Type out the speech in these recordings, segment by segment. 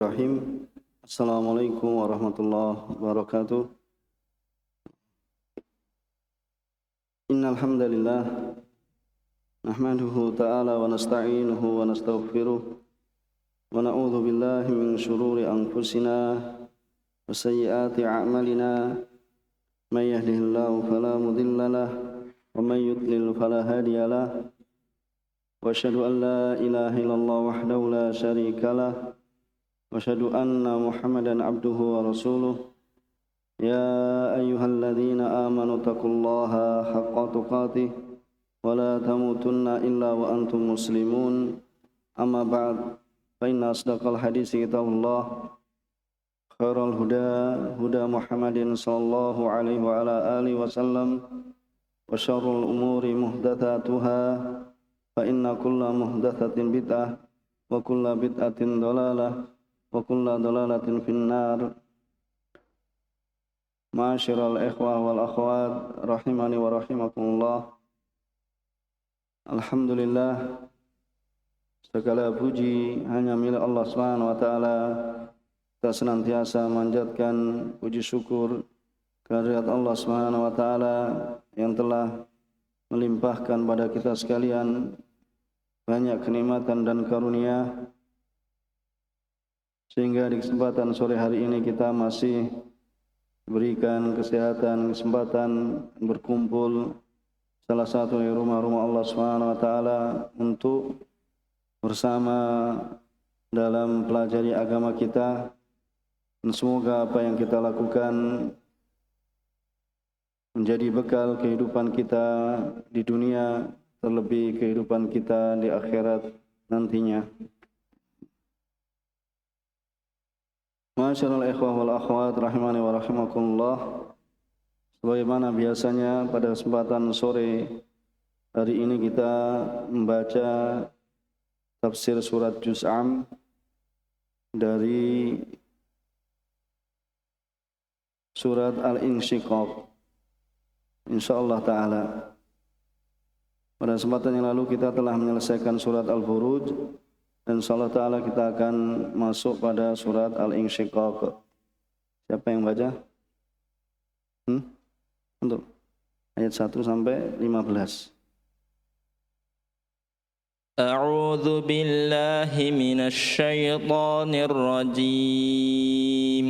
Bismillahirrahmanirrahim. Assalamualaikum warahmatullahi wabarakatuh. Innal hamdalillah nahmaduhu ta'ala wa nasta'inuhu wa nastaghfiruh wa na'udzu billahi min shururi anfusina wa sayyiati a'malina may yahdihillahu fala mudilla lahu wa may yudlil fala hadiya lahu wa asyhadu an la ilaha illallah wahdahu la syarika lahu وأشهد أن محمدًا عبده ورسوله يا أيها الذين آمنوا اتقوا الله حق تقاته ولا تموتن إلا وأنتم مسلمون أما بعد فإن أصدق الحديث كتاب الله خير الهدى هدى محمد صلى الله عليه وعلى آله وسلم وشر الأمور محدثاتها فإن كل محدثة بدعة وكل بدعة ضلالة wa kullu dhalalatin finnar. Ma'asyiral ikhwah wal akhwat rahimani wa rahimakumullah. Alhamdulillah, segala puji hanya milik Allah Subhanahu wa taala. Kita senantiasa manjatkan puji syukur kehadirat Allah Subhanahu wa taala yang telah melimpahkan pada kita sekalian banyak kenikmatan dan karunia, sehingga di kesempatan sore hari ini kita masih berikan kesempatan berkumpul salah satu dari rumah-rumah Allah Subhanahu wa taala untuk bersama dalam pelajari agama kita. Dan semoga apa yang kita lakukan menjadi bekal kehidupan kita di dunia, terlebih kehidupan kita di akhirat nantinya. Masyaallah ikhwah wal akhwat rahimani wa rahimakumullah. Sebagaimana biasanya pada kesempatan sore hari ini kita membaca tafsir surat Juz'am dari surat Al-Insyiqaq, insyaallah taala. Pada kesempatan yang lalu kita telah menyelesaikan surat Al-Buruj, dan insyaallah ta'ala kita akan masuk pada surat Al-Insyiqaq. Siapa yang baca? Untuk ayat 1 sampai 15. A'udzu billahi minasy syaithanir rajim.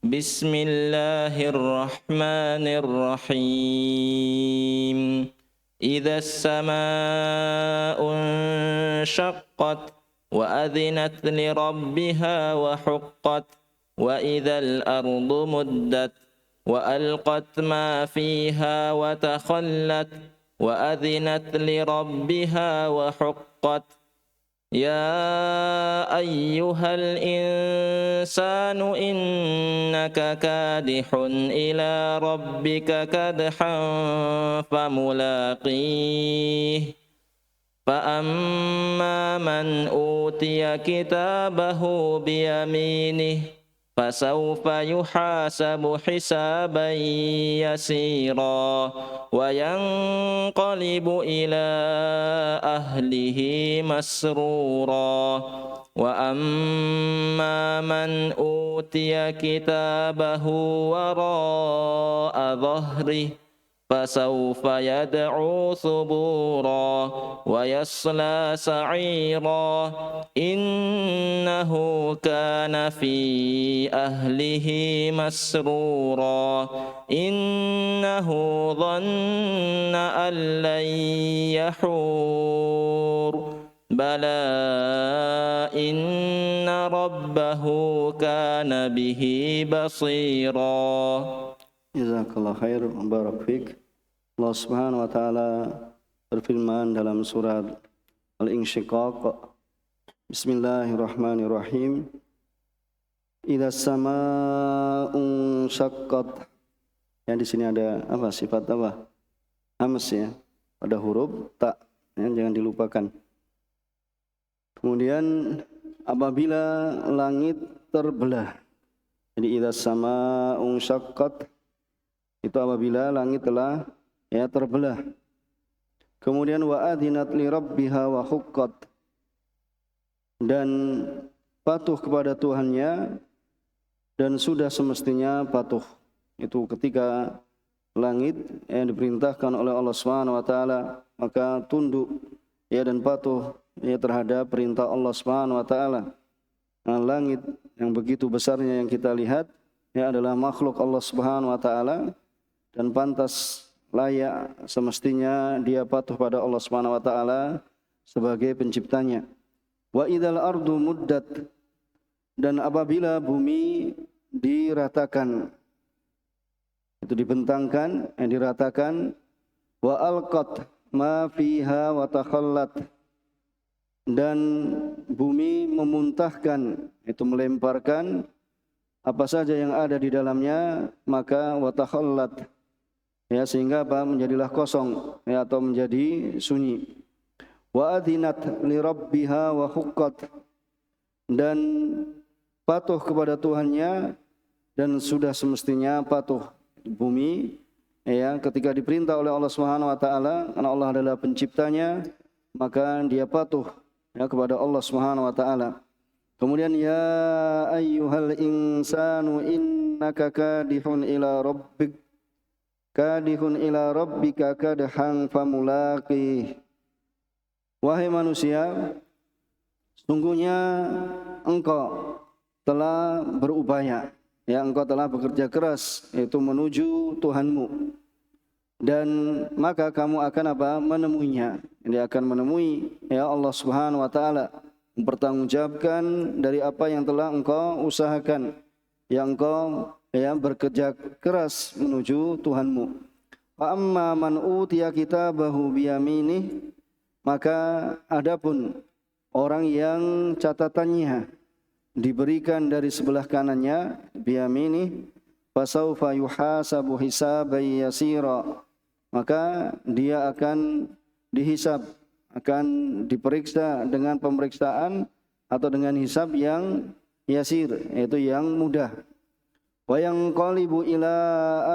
Bismillahirrahmanirrahim. Idza as-samaa'u inshaqqat وأذنت لربها وحقت وإذا الأرض مدت وألقت ما فيها وتخلت وأذنت لربها وحقت يا أيها الإنسان إنك كادح إلى ربك كدحا فملاقيه فأما من أوتي كتابه بيمينه فسوف يحاسب حسابا يسيرا وينقلب إلى أهله مسرورا وأما من أوتي كتابه وراء ظهره فسوف يدعو ثبورا ويصلى سعيرا إنه كان في أهله مسرورا إنه ظن أن لن يحور بلى إن ربه كان به بصيرا. Jazakallah khair, barak fiik. Allah Subhanahu wa taala berfirman dalam surat Al-Insyiqaq. Bismillahirrahmanirrahim. Idza as-samaa'u syaqqat. Yang di sini ada apa? Sifat apa? Hams ya. Pada huruf ta, ya, jangan dilupakan. Kemudian apabila langit terbelah. Jadi idza as-samaa'u syaqqat itu apabila langit telah terbelah. Kemudian wa adzinat li rabbiha wa huqqat, dan patuh kepada Tuhannya dan sudah semestinya patuh. Itu ketika langit yang diperintahkan oleh Allah Subhanahu wa taala, maka tunduk ya dan patuh ya terhadap perintah Allah Subhanahu wa taala. Nah, langit yang begitu besarnya yang kita lihat ya adalah makhluk Allah Subhanahu wa taala dan pantas layak semestinya dia patuh pada Allah Subhanahu wa taala sebagai penciptanya. Wa idzal ardu muddat, dan apabila bumi diratakan, itu dibentangkan, yang diratakan, wa alqat ma fiha wa takhallat, dan bumi memuntahkan, itu melemparkan apa saja yang ada di dalamnya, maka wa takhallat, ya sehingga apa, menjadilah kosong ya atau menjadi sunyi. Wa adhinat li rabbiha wa huqqat, dan patuh kepada Tuhannya dan sudah semestinya patuh. Bumi ya ketika diperintah oleh Allah Subhanahu wa taala, karena Allah adalah penciptanya, maka dia patuh ya kepada Allah Subhanahu wa taala. Kemudian ya ayyuhal insanu innaka kadihun ila rabbika kadhan famulaqih. Wahai manusia, sungguhnya engkau telah berupaya, ya engkau telah bekerja keras yaitu menuju Tuhanmu, dan maka kamu akan apa? Menemuinya. Dia akan menemui ya Allah Subhanahu wa taala, mempertanggungjawabkan dari apa yang telah engkau usahakan, yang engkau ya bekerja keras menuju Tuhanmu. Fa amma man utiya kitabahu biyaminih, maka adapun orang yang catatannya diberikan dari sebelah kanannya, biyaminih, fasaufa yuhasabu hisaban yasira, maka dia akan dihisab, akan diperiksa dengan pemeriksaan atau dengan hisab yang yasir, yaitu yang mudah. Wa yanqalibu ila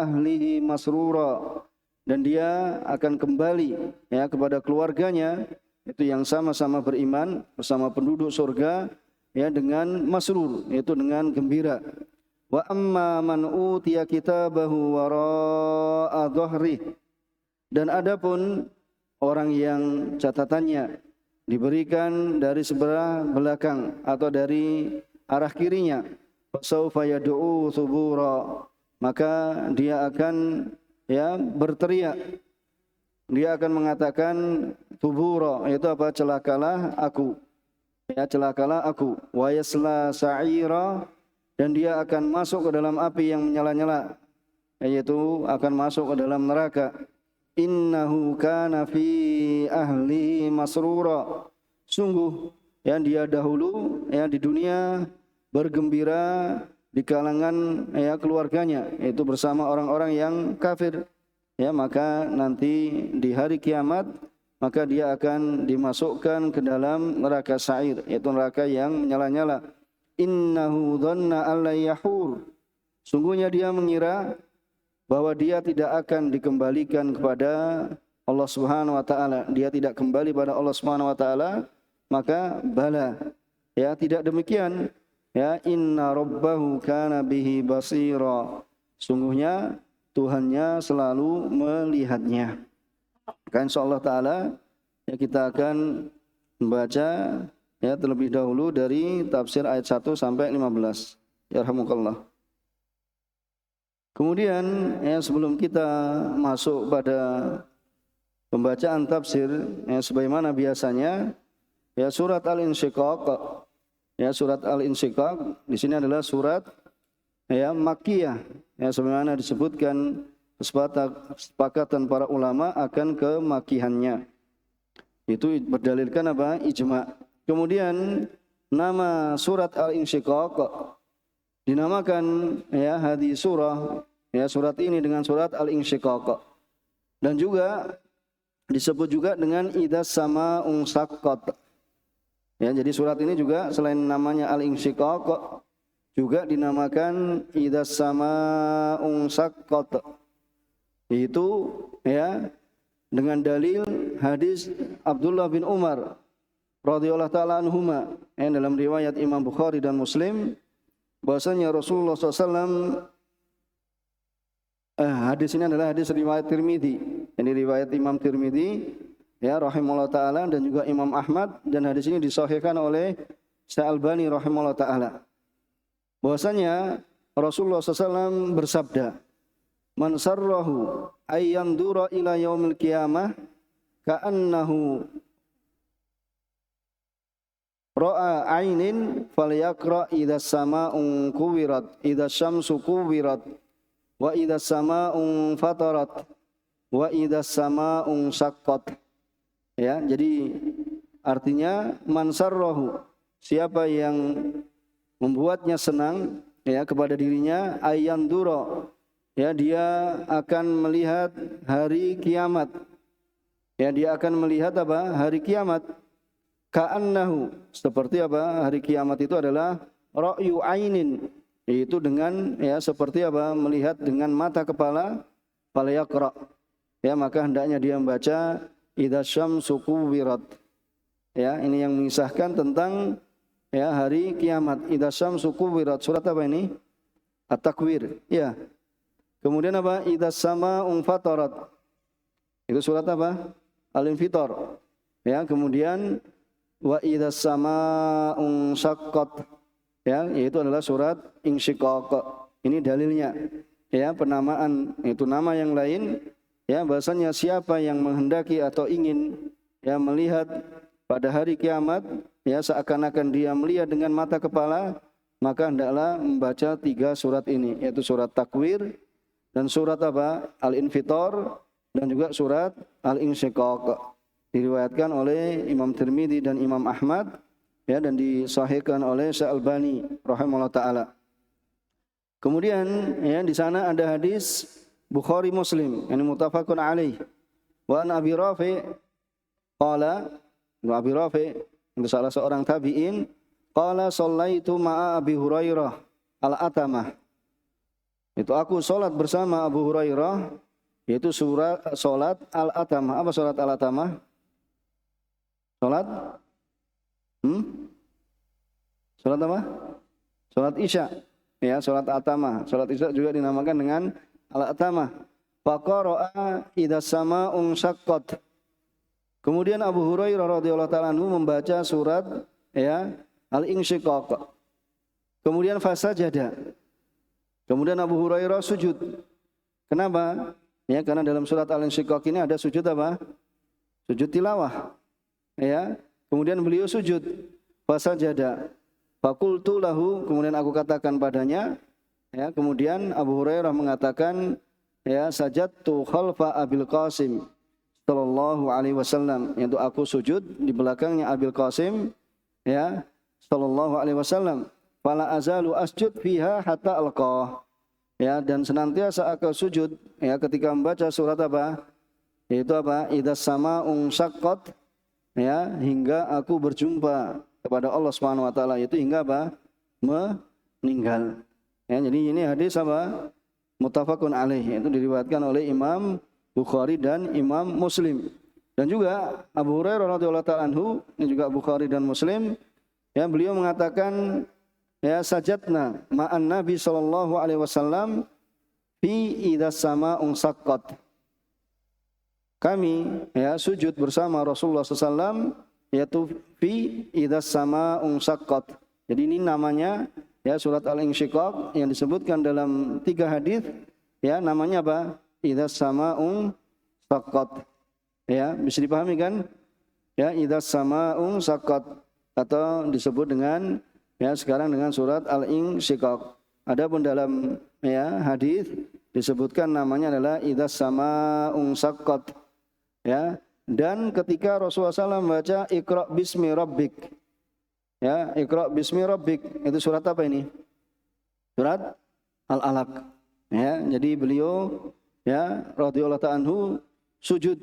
ahlihi masrura, dan dia akan kembali ya kepada keluarganya itu yang sama-sama beriman bersama penduduk surga ya dengan masrur, yaitu dengan gembira. Wa amma man utiya kitabahu wara'a dhahri, dan adapun orang yang catatannya diberikan dari sebelah belakang atau dari arah kirinya, fasaufa yad'u thubura, maka dia akan ya berteriak, dia akan mengatakan thubura, yaitu apa? Celakalah aku, ya celakalah aku. Wa yasla sa'ira, dan dia akan masuk ke dalam api yang menyala-nyala, yaitu akan masuk ke dalam neraka. Innahu kana fi ahli masrura, sungguh yang dia dahulu ya di dunia bergembira di kalangan ya keluarganya, yaitu bersama orang-orang yang kafir ya, maka nanti di hari kiamat maka dia akan dimasukkan ke dalam neraka sa'ir, yaitu neraka yang menyala-nyala. Innahu dhanna alla yahur, sungguhnya dia mengira bahwa dia tidak akan dikembalikan kepada Allah Subhanahu wa taala, dia tidak kembali pada Allah Subhanahu wa taala, maka bala ya tidak demikian. Ya, inna rabbahu kana bihi basira, sungguhnya Tuhannya selalu melihatnya. Kan insyaallah taala ya kita akan membaca ya terlebih dahulu dari tafsir ayat 1 sampai 15. Yarhamukallah. Kemudian ya sebelum kita masuk pada pembacaan tafsir ya sebagaimana biasanya ya surat Al-Insyiqaq. Ya, surat Al-Insyiqaq di sini adalah surat ya Makkiyah. Ya, sebagaimana disebutkan kesepakatan para ulama akan kemakihannya. Itu berdalilkan apa? Ijma'. Kemudian nama surat Al-Insyiqaq dinamakan ya hadis surah ya surat ini dengan surat Al-Insyiqaq. Dan juga disebut juga dengan idzas sama'un saqqat. Ya, jadi surat ini juga selain namanya Al-Insyiqaq juga dinamakan idzas sama'un saqqat. Itu ya dengan dalil hadis Abdullah bin Umar radhiyallahu taala anhuma, dalam riwayat Imam Bukhari dan Muslim, bahwasanya Rasulullah SAW, hadis ini adalah hadis riwayat Tirmidzi. Ini riwayat Imam Tirmidzi ya rahimahullah taala, dan juga Imam Ahmad, dan hadis ini disahihkan oleh Syekh Albani rahimahullah taala. Bahwasanya Rasulullah SAW bersabda, "Man sarrahu ay yandura ila yaumil qiyamah ka'annahu ra'a ainin falyaqra idza sama'un kuwirat idza syamsu kuwirat wa idza sama'un fatarat wa idza sama'un syaqqat." Ya, jadi artinya man sarrahu, siapa yang membuatnya senang ya kepada dirinya, ayandura, ya dia akan melihat hari kiamat. Ya, dia akan melihat apa? Hari kiamat. Ka'annahu, seperti apa? Hari kiamat itu adalah ra'yu ainin, yaitu dengan ya seperti apa? Melihat dengan mata kepala. Falyaqra, ya maka hendaknya dia membaca idza syamsu kuwirat. Ya, ini yang mengisahkan tentang ya hari kiamat. Idza syamsu kuwirat. Surat apa ini? At-Takwir. Ya. Kemudian apa? Idza sama'un fatarat. Itu surat apa? Al-Infitar. Ya, kemudian wa idza sama'un syaqqat. Ya, yaitu adalah surat Insyiqaq. Ini dalilnya. Ya, penamaan itu nama yang lain. Ya, bahasanya siapa yang menghendaki atau ingin ya melihat pada hari kiamat, ya seakan-akan dia melihat dengan mata kepala, maka hendaklah membaca 3 surat ini, yaitu surat Takwir dan surat apa? Al-Infitar, dan juga surat Al-Insyiqaq. Diriwayatkan oleh Imam Tirmidzi dan Imam Ahmad, ya, dan disahihkan oleh Syekh Albani rahimahullah taala. Kemudian ya di sana ada hadis Bukhari Muslim, ini muttafaqun alaih. Wa an Abi Rafi' qala, Abi Rafi' itu salah seorang tabi'in, qala shallaitu ma'a Abi Hurairah al-atamah. Itu aku salat bersama Abu Hurairah, yaitu salat al-atamah. Apa salat al-atamah? Salat Salat apa? Salat Isya. Ya, salat atamah. Salat Isya juga dinamakan dengan al-atamah. Faqara'a idza sama'un syaqqat. Kemudian Abu Hurairah radhiyallahu taala anhu membaca surat ya Al-Insyiqaq. Kemudian fasajada. Kemudian Abu Hurairah sujud. Kenapa? Ya, karena dalam surat Al-Insyiqaq ini ada sujud apa? Sujud tilawah. Ya. Kemudian beliau sujud. Fasajada. Faqultu lahu, kemudian aku katakan padanya. Ya, kemudian Abu Hurairah mengatakan, ya sajadtu khalfa Abil Qasim sallallahu alaihi wasallam, yaitu aku sujud di belakangnya Abil Qasim, ya sallallahu alaihi wasallam. Fala azalu asjud fiha hatta alqah. Ya, dan senantiasa aku sujud ya ketika membaca surat apa? Yaitu apa? Idza sama'un syaqqat, ya hingga aku berjumpa kepada Allah Subhanahu wa taala, yaitu hingga apa? Meninggal. Ya, jadi ini hadis apa? Muttafaqun alaih, itu diriwayatkan oleh Imam Bukhari dan Imam Muslim. Dan juga Abu Hurairah radhiyallahu ta'ala anhu, ini juga Bukhari dan Muslim, ya beliau mengatakan ya sajadna ma'an Nabi sallallahu alaihi wasallam fi idza sama'un saqqat. Kami ya sujud bersama Rasulullah SAW yaitu fi idza sama'un saqqat. Jadi ini namanya ya surat Al-Insyiqaq yang disebutkan dalam 3 hadis, ya namanya apa? Idza sama'un saqqat. Ya, bisa dipahami kan? Ya, idza sama'un saqqat, atau disebut dengan ya sekarang dengan surat Al-Insyiqaq. Adapun dalam ya hadis disebutkan namanya adalah idza sama'un saqqat. Ya, dan ketika Rasulullah SAW membaca Iqra bismi rabbik. Ya, Iqra bismi rabbik, itu surat apa ini? Surat Al-Alaq. Ya, jadi beliau ya radhiyallahu ta'ala anhu sujud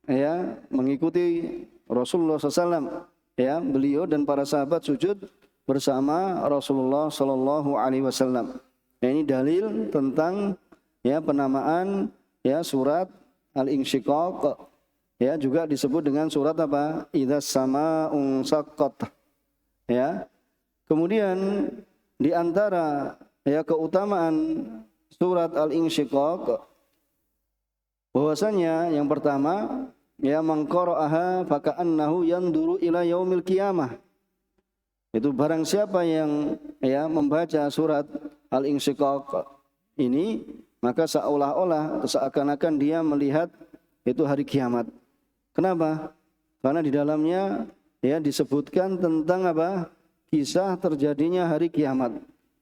ya mengikuti Rasulullah SAW. Ya, beliau dan para sahabat sujud bersama Rasulullah sallallahu alaihi wasallam. Ya, ini dalil tentang ya penamaan ya surat Al-Insyiqaq. ya juga disebut dengan surat apa? Idzas samaa'un syaqqat. Ya. Kemudian di antara ya keutamaan surat Al-Insyiqaq bahwasanya yang pertama ya man qara'aha faka'annahu yanduru ila yaumil qiyamah. Itu barang siapa yang ya membaca surat Al-Insyiqaq ini, maka seolah-olah atau seakan-akan dia melihat itu hari kiamat. Kenapa? Karena di dalamnya ya disebutkan tentang apa? Kisah terjadinya hari kiamat.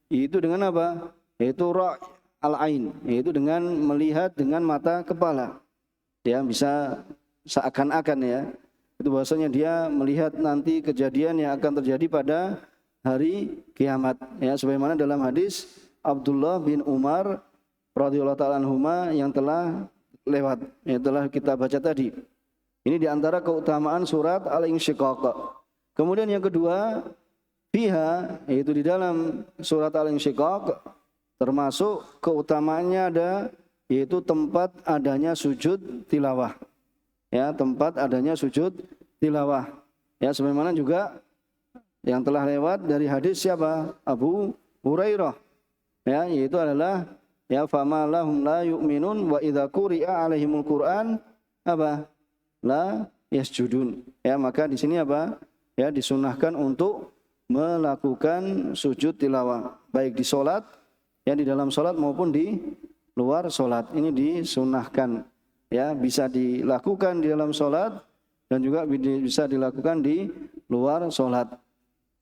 Itu dengan apa? Yaitu ra' al-ain, yaitu dengan melihat dengan mata kepala. Ya, bisa seakan-akan ya. Itu bahwasanya dia melihat nanti kejadian yang akan terjadi pada hari kiamat. Ya, sebagaimana dalam hadis Abdullah bin Umar radhiyallahu ta'ala anhuma yang telah lewat, yang telah kita baca tadi. Ini di antara keutamaan surat Al-Insyiqaq. Kemudian yang kedua, fiha, yaitu di dalam surat Al-Insyiqaq termasuk keutamaannya ada, yaitu tempat adanya sujud tilawah. Ya, tempat adanya sujud tilawah. Ya, sebagaimana juga yang telah lewat dari hadis siapa? Abu Hurairah. Ya, yaitu adalah ya fama lahum la yu'minun wa idza quri'a alaihimul Qur'an apa? La yasjudun. Ya, maka di sini apa? Ya, disunahkan untuk melakukan sujud tilawah baik di salat, ya di dalam salat maupun di luar salat. Ini disunahkan. Ya, bisa dilakukan di dalam salat dan juga bisa dilakukan di luar salat.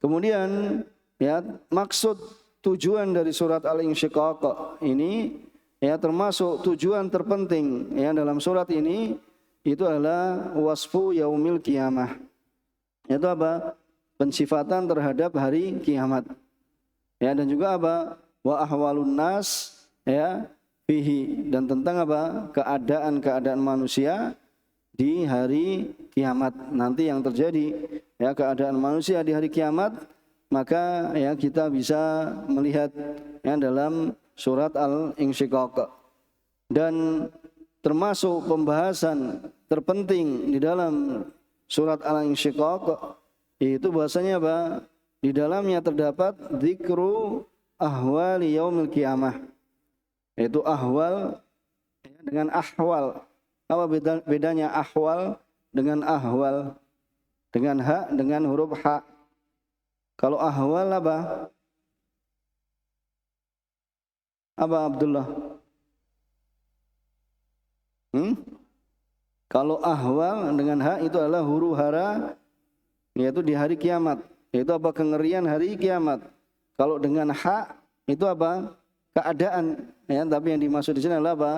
Kemudian ya maksud tujuan dari surat Al-Insyiqaq ini ya termasuk tujuan terpenting ya dalam surat ini itu adalah wasfu yaumil qiyamah. Itu apa? Pensifatan terhadap hari kiamat. Ya, dan juga apa? Wa ahwalun nas ya fihi, dan tentang apa? Keadaan-keadaan manusia di hari kiamat nanti yang terjadi. Ya, keadaan manusia di hari kiamat, maka ya kita bisa melihat ya dalam surat Al-Insyiqaq. Dan termasuk pembahasan terpenting di dalam surat Al-Insyiqaq itu bahasanya apa? Di dalamnya terdapat dzikru ahwali yaumil qiyamah. Yaitu ahwal dengan ahwal. Apa bedanya ahwal dengan ahwal? Dengan ha, dengan huruf ha. Kalau ahwal apa? Apa Abdullah? Kalau ahwal dengan ha itu adalah huru hara, yaitu di hari kiamat. Yaitu apa? Kengerian hari kiamat. Kalau dengan ha itu apa? Keadaan. Ya, tapi yang dimaksud di sini adalah apa?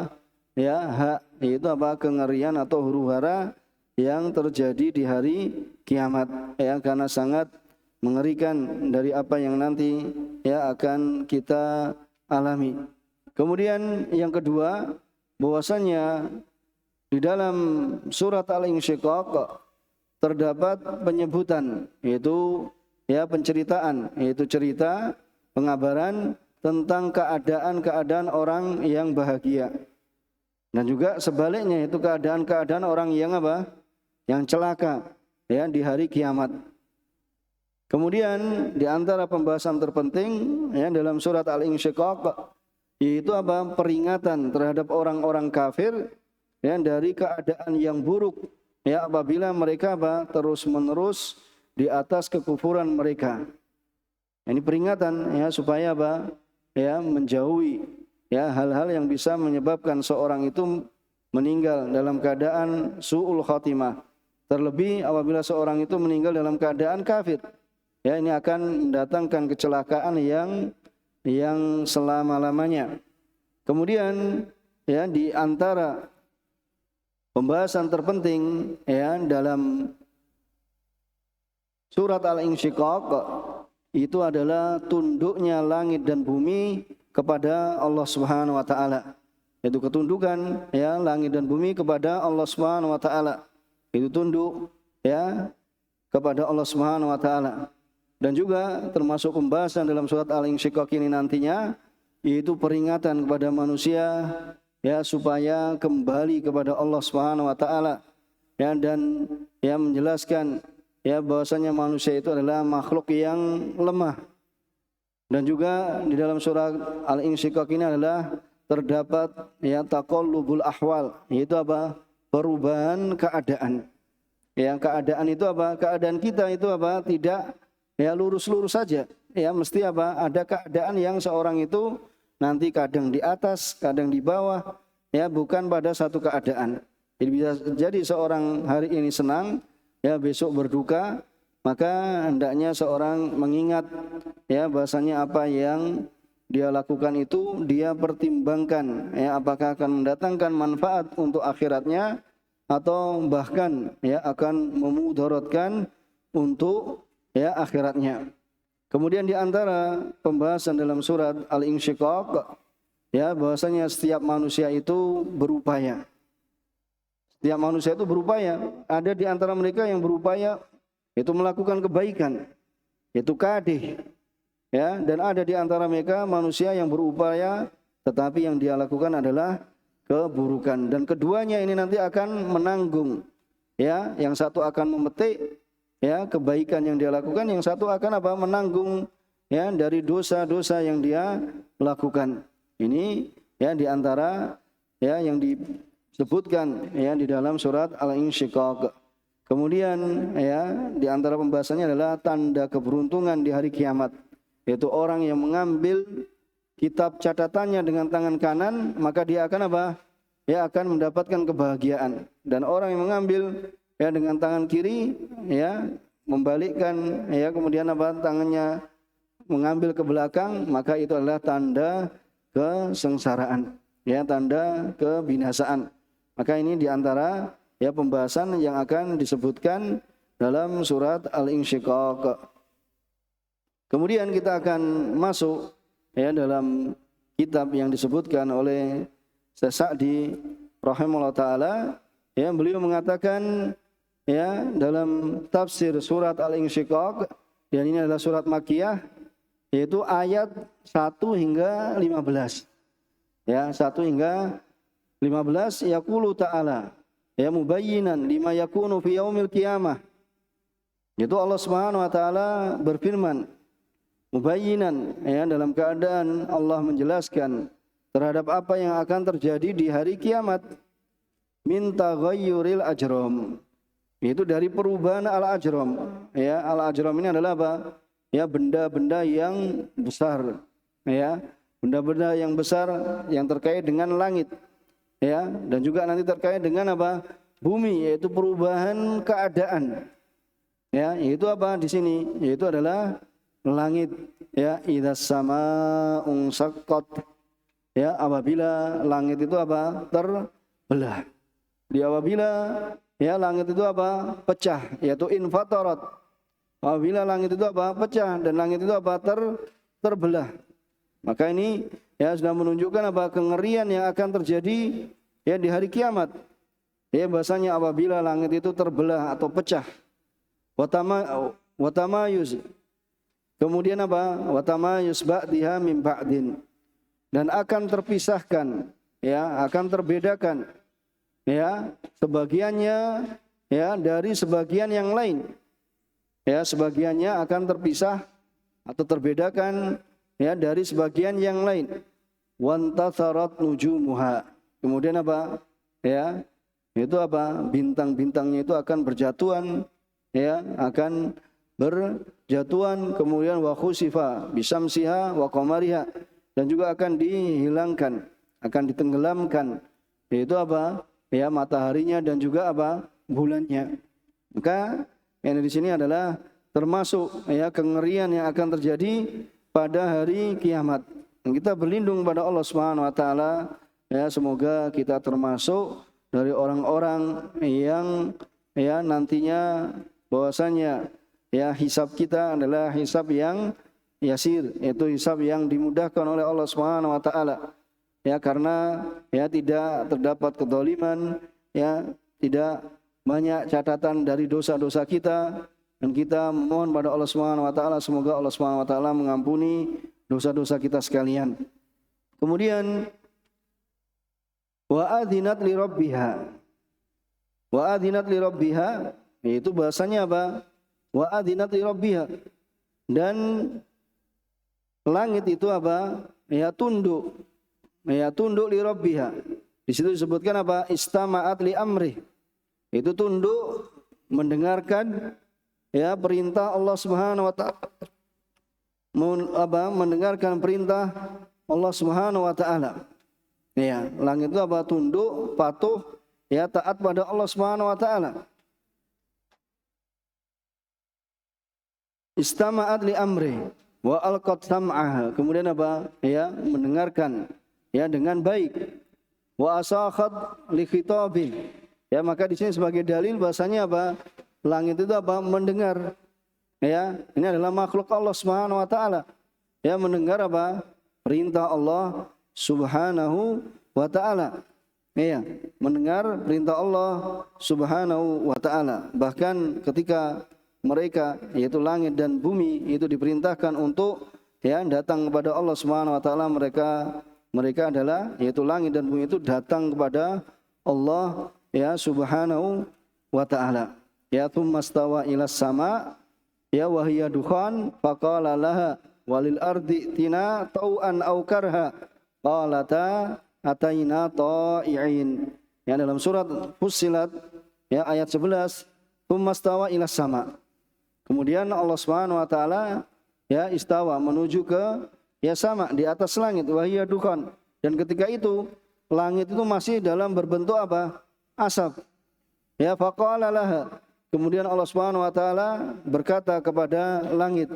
Ya, ha, yaitu apa? Kengerian atau huru hara yang terjadi di hari kiamat. Ya, karena sangat mengerikan dari apa yang nanti ya akan kita alami. Kemudian yang kedua, bahwasanya di dalam surat Al-Insyiqaq terdapat penyebutan, yaitu ya penceritaan, yaitu cerita pengabaran tentang keadaan-keadaan orang yang bahagia. Dan juga sebaliknya, itu keadaan-keadaan orang yang apa? Yang celaka ya di hari kiamat. Kemudian di antara pembahasan terpenting ya dalam surat Al-Insyiqaq itu apa? Peringatan terhadap orang-orang kafir ya dari keadaan yang buruk ya apabila mereka apa? Terus-menerus di atas kekufuran mereka. Ini peringatan ya supaya apa? Ya menjauhi ya hal-hal yang bisa menyebabkan seorang itu meninggal dalam keadaan su'ul khatimah. Terlebih apabila seorang itu meninggal dalam keadaan kafir. Ya, ini akan mendatangkan kecelakaan yang selama-lamanya. Kemudian ya di antara pembahasan terpenting ya dalam surat Al-Insyiqaq itu adalah tunduknya langit dan bumi kepada Allah Subhanahu wa taala. Itu ketundukan ya langit dan bumi kepada Allah Subhanahu wa taala. Itu tunduk ya kepada Allah Subhanahu wa taala. Dan juga termasuk pembahasan dalam surat Al-Insyiqaq ini nantinya yaitu peringatan kepada manusia ya supaya kembali kepada Allah Subhanahu wa taala ya, dan ya menjelaskan ya bahwasanya manusia itu adalah makhluk yang lemah. Dan juga di dalam surat Al-Insyiqaq ini adalah terdapat ya taqallubul ahwal, yaitu apa? Perubahan keadaan. Ya, keadaan itu apa? Keadaan kita itu apa? Tidak ya lurus-lurus saja. Ya, mesti apa? Ada keadaan yang seorang itu nanti kadang di atas, kadang di bawah, ya bukan pada satu keadaan. Jadi bisa jadi seorang hari ini senang, ya besok berduka, maka hendaknya seorang mengingat ya bahasanya apa yang dia lakukan itu dia pertimbangkan ya apakah akan mendatangkan manfaat untuk akhiratnya atau bahkan ya akan memudaratkan untuk ya akhiratnya. Kemudian di antara pembahasan dalam surat Al-Insyiqaq ya bahwasanya setiap manusia itu berupaya. Setiap manusia itu berupaya. Ada di antara mereka yang berupaya itu melakukan kebaikan, yaitu kadih. Ya, dan ada di antara mereka manusia yang berupaya tetapi yang dia lakukan adalah keburukan, dan keduanya ini nanti akan menanggung. Ya, yang satu akan memetik ya kebaikan yang dia lakukan, yang satu akan apa? Menanggung ya dari dosa-dosa yang dia lakukan. Ini ya di antara ya yang disebutkan ya di dalam surat Al-Insyiqaq. Kemudian ya di antara pembahasannya adalah tanda keberuntungan di hari kiamat, yaitu orang yang mengambil kitab catatannya dengan tangan kanan, maka dia akan apa? Ya akan mendapatkan kebahagiaan. Dan orang yang mengambil ya dengan tangan kiri ya membalikkan ya kemudian apa? Tangannya mengambil ke belakang, maka itu adalah tanda kesengsaraan, ya tanda kebinasaan. Maka ini di antara ya pembahasan yang akan disebutkan dalam surat Al-Insyiqaq. Kemudian kita akan masuk ya dalam kitab yang disebutkan oleh Sa'di rahimahullah taala, ya beliau mengatakan ya dalam tafsir surat Al-Insyiqaq, dan ini adalah surat Makkiyah, yaitu ayat 1 hingga 15. Ya, 1 hingga 15 yaqulu ta'ala ya mubayyinan lima yakunu fi yaumil qiyamah. Yaitu Allah Subhanahu wa taala berfirman mubayyinan ya dalam keadaan Allah menjelaskan terhadap apa yang akan terjadi di hari kiamat, min taghayyuril ajram, yaitu dari perubahan al-ajram. Ya, al-ajram ini adalah apa? Ya benda-benda yang besar, ya benda-benda yang besar yang terkait dengan langit, ya dan juga nanti terkait dengan apa? Bumi, yaitu perubahan keadaan. Ya, yaitu apa di sini? Yaitu adalah langit. Ya, idzas samaa'un syaqqat. Ya, apabila langit itu apa? Terbelah. Di apabila ya langit itu apa? Pecah, yaitu infatarat. Apabila langit itu apa? Pecah, dan langit itu apa? Terbelah. Maka ini ya sudah menunjukkan apa? Kengerian yang akan terjadi ya di hari kiamat. Ya bahasanya apabila langit itu terbelah atau pecah. Watamayuz. Kemudian apa? Watamayuz ba'diha min ba'din. Dan akan terpisahkan, ya akan terbedakan, ya sebagiannya ya dari sebagian yang lain. Ya sebagiannya akan terpisah atau terbedakan ya dari sebagian yang lain. Wantatharat nujumuha. Kemudian apa? Ya itu apa? Bintang-bintangnya itu akan berjatuhan, ya akan berjatuhan. Kemudian wa khusifa bisamsiha wa qamariha, dan juga akan dihilangkan, akan ditenggelamkan, yaitu apa? Ya mataharinya dan juga apa? Bulannya. Maka yang di sini adalah termasuk ya kengerian yang akan terjadi pada hari kiamat. Dan kita berlindung pada Allah Subhanahu wa taala, ya semoga kita termasuk dari orang-orang yang ya nantinya bahwasanya ya hisab kita adalah hisab yang yasir, yaitu hisab yang dimudahkan oleh Allah Subhanahu wa taala. Ya karena ya tidak terdapat kedzaliman, ya tidak banyak catatan dari dosa-dosa kita, dan kita mohon pada Allah Subhanahu wa taala semoga Allah Subhanahu wa taala mengampuni dosa-dosa kita sekalian. Kemudian wa adzinat li rabbiha. Wa adzinat li rabbiha, itu bahasanya apa? Wa adzinat li rabbiha. Dan langit itu apa? Ya tunduk. Ya tunduk li rabbiha. Di situ disebutkan apa? Istama'at li amri. Itu tunduk mendengarkan ya perintah Allah Subhanahu wa taala. Mendengarkan perintah Allah Subhanahu wa taala. Ya, langit itu apa? Tunduk, patuh, ya taat pada Allah Subhanahu wa taala. Istama'at li amri wa alqat sam'aha. Kemudian apa? Ya, mendengarkan ya dengan baik. Wa asakhat li khitabih. Ya, maka di sini sebagai dalil bahasanya apa? Langit itu apa? Mendengar. Ya, ini adalah makhluk Allah Subhanahu wa taala. Ya, mendengar apa? Perintah Allah Subhanahu wa taala. Ya, mendengar perintah Allah Subhanahu wa taala. Bahkan ketika mereka yaitu langit dan bumi itu diperintahkan untuk ya datang kepada Allah Subhanahu wa taala, mereka adalah yaitu langit dan bumi itu datang kepada Allah ya Subhanahu wa taala. Ya tsummastawa ilas sama ya wahiyya dukhan faqala laha walil ardi tina tau'an aw karha qalata ataina ta'i'in. Ya, dalam surat Fussilat ya ayat 11, tsummastawa ilas sama. Kemudian Allah Subhanahu wa taala ya istawa menuju ke ya sama di atas langit wahiyya dukhan, dan ketika itu langit itu masih dalam berbentuk apa? Asap. Ya faqala laha. Kemudian Allah Subhanahu wa taala berkata kepada langit,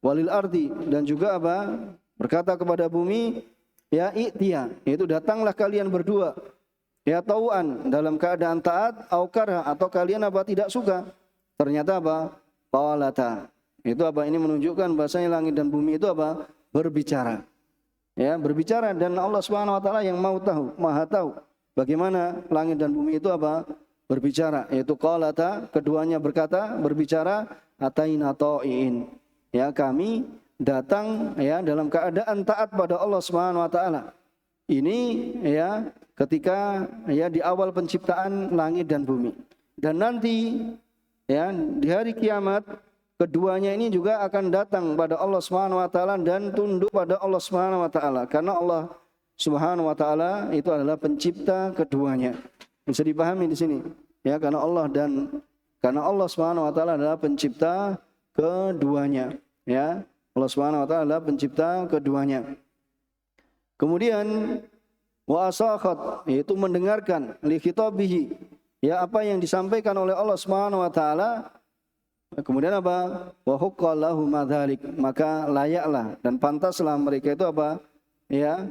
walil ardi, dan juga apa? Berkata kepada bumi, ya i'tiya, yaitu datanglah kalian berdua. Ya tau'an, dalam keadaan taat, au karha, atau kalian apa? Tidak suka. Ternyata apa? Qalata. Itu apa? Ini menunjukkan bahasanya langit dan bumi itu apa? Berbicara. Ya, berbicara, dan Allah Subhanahu wa taala yang mau tahu, Maha tahu bagaimana langit dan bumi itu apa? Berbicara, yaitu qalata, keduanya berbicara, ataina ta'iin. Ya, kami datang ya dalam keadaan taat pada Allah Subhanahu wa taala. Ini ya ketika ya di awal penciptaan langit dan bumi. Dan nanti ya di hari kiamat keduanya ini juga akan datang pada Allah Subhanahu wa taala dan tunduk pada Allah Subhanahu wa taala, karena Allah Subhanahu wa taala itu adalah pencipta keduanya. Bisa dipahami di sini ya, karena Allah Subhanahu wa taala adalah pencipta keduanya ya. Allah Subhanahu wa taala adalah pencipta keduanya. Kemudian wa asakhat, yaitu mendengarkan li khitabihi, ya apa yang disampaikan oleh Allah Subhanahu wa taala. Kemudian apa? Wa huqqallahu madzalik, maka layaklah dan pantaslah mereka itu apa? Ya,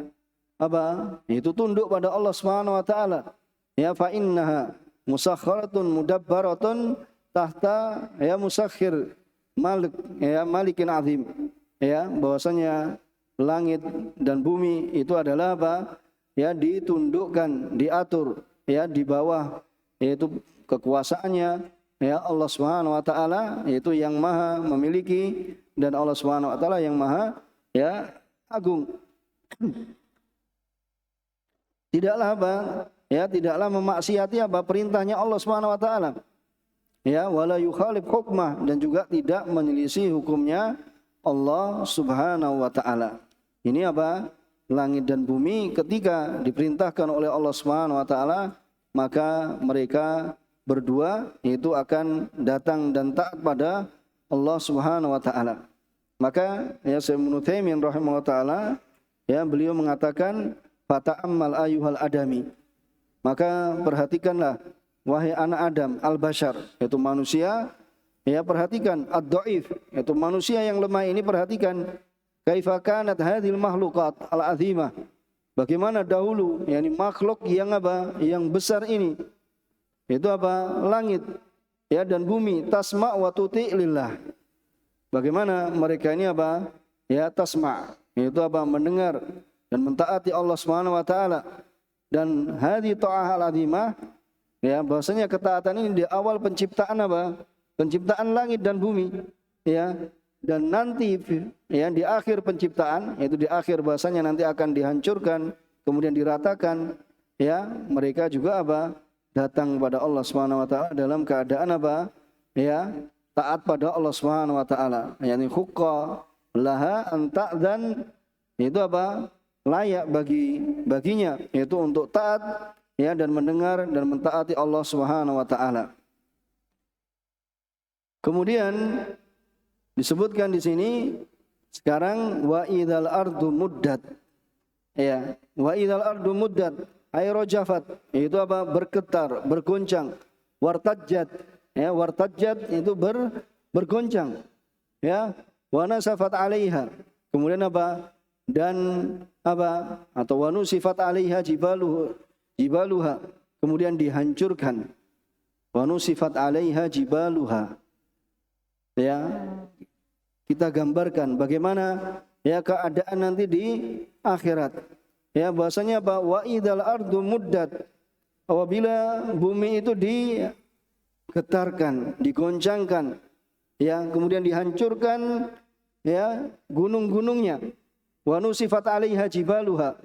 apa? Itu tunduk pada Allah Subhanahu wa taala. Ya fa innaha musakharatun mudabbaratun tahta ya musakhir malik ya malikin azim. Ya, bahwasanya langit dan bumi itu adalah apa? Ya, ditundukkan, diatur ya di bawah yaitu kekuasaannya ya Allah Subhanahu wa taala, yaitu yang maha memiliki, dan Allah Subhanahu wa taala yang maha ya agung. Tidaklah apa? Ya, tidaklah memaksiati apa? Perintahnya Allah Subhanahu wa taala. Ya, wala yukhalif hukmah, dan juga tidak menyelisih hukumnya Allah Subhanahu wa taala. Ini apa? Langit dan bumi ketika diperintahkan oleh Allah Subhanahu wa taala, maka mereka berdua itu akan datang dan taat pada Allah Subhanahu wa taala. Maka ya Syekh Ibnu Taimiyah rahimahullah taala ya beliau mengatakan fata'ammal ayyuhal adami. Maka perhatikanlah wahai anak Adam al-bashar, yaitu manusia, ya perhatikan ad-dhaif, yaitu manusia yang lemah ini, perhatikan kaifa kanat hadhil makhluqat al-azimah. Bagaimana dahulu yakni makhluk yang apa? Yang besar ini. Itu apa? Langit ya dan bumi, tasma wa tuti lillah. Bagaimana mereka ini apa? Ya tasma, itu apa? Mendengar dan mentaati Allah Subhanahu wa taala. Dan hadhi ta'ah al-azimah, ya bahwasanya ketaatan ini di awal penciptaan apa? Penciptaan langit dan bumi, ya. Dan nanti ya di akhir penciptaan, yaitu di akhir bahasanya nanti akan dihancurkan, kemudian diratakan, ya. Mereka juga apa? datang pada Allah Subhanahu wa taala dalam keadaan apa? Ya, taat pada Allah Subhanahu wa taala. Yani hukka laha an ta'dzan, itu apa? Layak baginya, yaitu untuk taat ya dan mendengar dan mentaati Allah Subhanahu wa taala. Kemudian disebutkan di sini sekarang wa idzal ardu muddat. Ya, wa idzal ardu muddat ay rajafat, itu apa? Bergetar, bergoncang. Wartajjat, ya, wartajjat itu bergoncang. Ya, wa nasafat 'alaiha. Kemudian apa? Dan apa? Atau wa nusifat 'alaiha jibaluha. Kemudian dihancurkan. Wa nusifat 'alaiha jibaluha. Ya, kita gambarkan bagaimana ya keadaan nanti di akhirat. Ya, bahasanya apa? Wa idzal ardu muddat. Apabila bumi itu digetarkan, digoncangkan, ya, kemudian dihancurkan ya gunung-gunungnya. Wa nusifat 'alaiha jibaluha.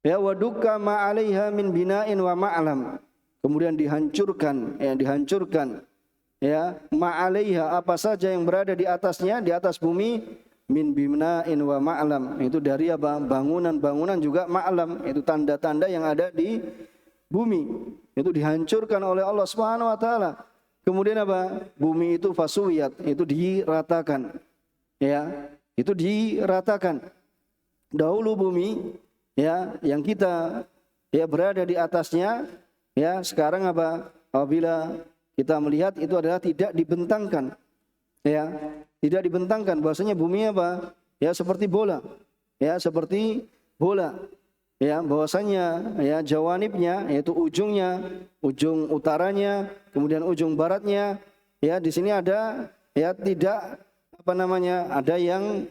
Ya, wa dukka ma 'alaiha min bina'in wa ma'lam. Kemudian dihancurkan, ya, ma'alaiha, apa saja yang berada di atasnya, di atas bumi, min bina'in wa ma'lam, itu dari apa? Bangunan-bangunan juga ma'lam, itu tanda-tanda yang ada di bumi, itu dihancurkan oleh Allah Subhanahu wa taala. Kemudian apa? Bumi itu fasuyat, itu diratakan. Ya, itu diratakan. Dahulu bumi ya yang kita ya berada di atasnya, ya, sekarang apa? Apabila kita melihat itu adalah tidak dibentangkan, ya, tidak dibentangkan. Bahwasanya bumi apa? Ya seperti bola, ya seperti bola, ya. Bahwasanya ya jawanibnya, yaitu ujungnya, ujung utaranya, kemudian ujung baratnya, ya di sini ada ya tidak apa namanya, ada yang